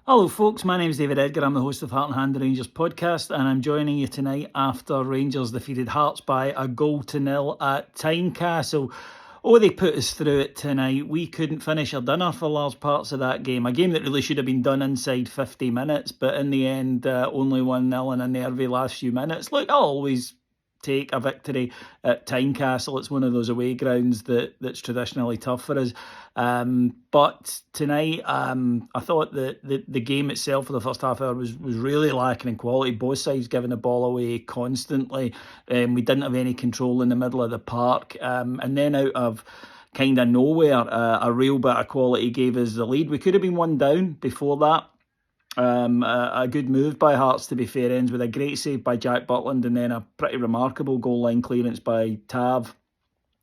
Hello folks, my name is David Edgar, I'm the host of Heart and Hand the Rangers podcast, and I'm joining you tonight after Rangers defeated Hearts by a 0-0 at Tynecastle. Oh, they put us through it tonight. We couldn't finish our dinner for large parts of that game. A game that really should have been done inside 50 minutes, but in the end, only 1-0 in a nervy last few minutes. Look, I'll always take a victory at Tynecastle. It's one of those away grounds that's traditionally tough for us. But tonight, I thought that the game itself for the first half hour was really lacking in quality. Both sides giving the ball away constantly. We didn't have any control in the middle of the park. And then out of kind of nowhere, a real bit of quality gave us the lead. We could have been one down before that. A good move by Hearts, to be fair, ends with a great save by Jack Butland and then a pretty remarkable goal line clearance by Tav.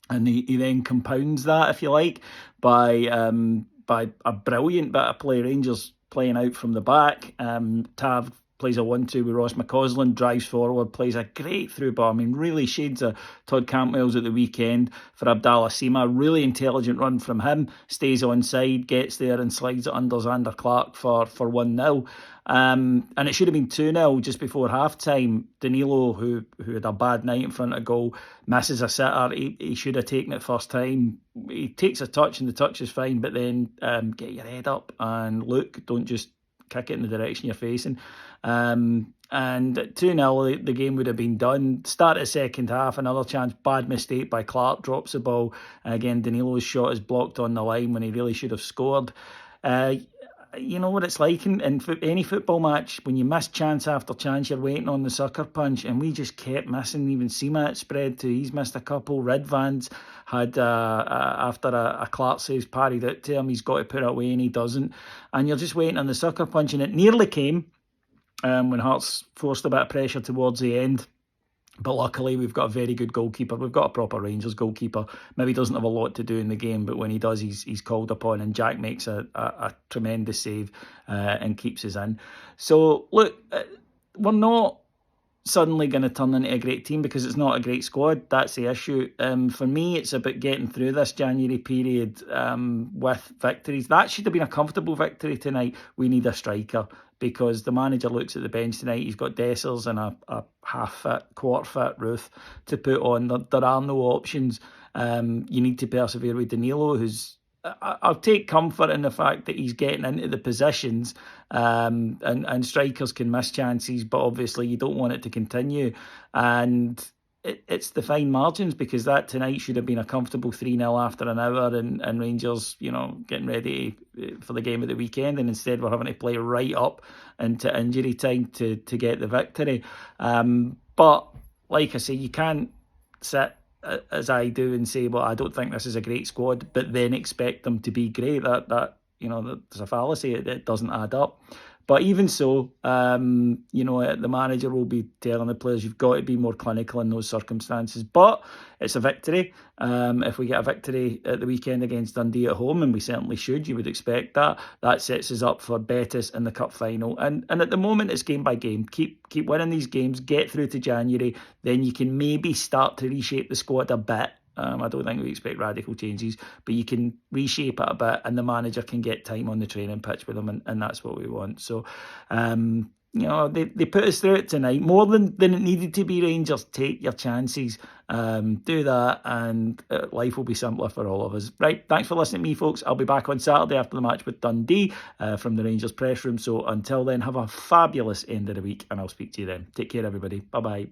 And he then compounds that, if you like, by a brilliant bit of play. Rangers playing out from the back. Tav plays a 1-2 with Ross McCausland, drives forward, plays a great through ball. I mean, really shades of Todd Cantwell's at the weekend for Abdallah Sima. Really intelligent run from him, stays onside, gets there and slides it under Xander Clark for 1-0. And it should have been 2-0 just before half-time. Danilo, who had a bad night in front of goal, misses a sitter. He should have taken it first time. He takes a touch and the touch is fine, but then get your head up and look, don't just kick it in the direction you're facing. And 2-0, the game would have been done. Start of the second half, another chance, bad mistake by Clark, drops the ball. Again, Danilo's shot is blocked on the line when he really should have scored. You know what it's like in any football match. When you miss chance after chance, you're waiting on the sucker punch, and we just kept missing. Even Sima spread too. He's missed a couple. Ridvan's had, after a Clark save's parried out to him, he's got to put it away and he doesn't. And you're just waiting on the sucker punch, and it nearly came when Hearts forced a bit of pressure towards the end. But luckily, we've got a very good goalkeeper. We've got a proper Rangers goalkeeper. Maybe doesn't have a lot to do in the game, but when he does, he's called upon. And Jack makes a tremendous save and keeps us in. So, look, we're not suddenly going to turn into a great team because it's not a great squad. That's the issue. For me, it's about getting through this January period with victories. That should have been a comfortable victory tonight. We need a striker because the manager looks at the bench tonight. He's got Dessers and a half-fit, quarter-fit Ruth to put on. There are no options. You need to persevere with Danilo, who's... I'll take comfort in the fact that he's getting into the positions and strikers can miss chances, but obviously you don't want it to continue. And it's the fine margins, because that tonight should have been a comfortable 3-0 after an hour and Rangers, getting ready for the game of the weekend, and instead we're having to play right up into injury time to get the victory. But like I say, you can't sit as I do and say, well, I don't think this is a great squad, but then expect them to be great. That there's a fallacy. It doesn't add up. But even so, the manager will be telling the players, you've got to be more clinical in those circumstances. But it's a victory. If we get a victory at the weekend against Dundee at home, and we certainly should, you would expect that sets us up for Betis in the cup final. And at the moment, it's game by game. Keep winning these games, get through to January, then you can maybe start to reshape the squad a bit. I don't think we expect radical changes, but you can reshape it a bit and the manager can get time on the training pitch with them, and that's what we want. So, they put us through it tonight. More than it needed to be, Rangers. Take your chances. Do that, and life will be simpler for all of us. Right, thanks for listening to me, folks. I'll be back on Saturday after the match with Dundee from the Rangers press room. So until then, have a fabulous end of the week, and I'll speak to you then. Take care, everybody. Bye-bye.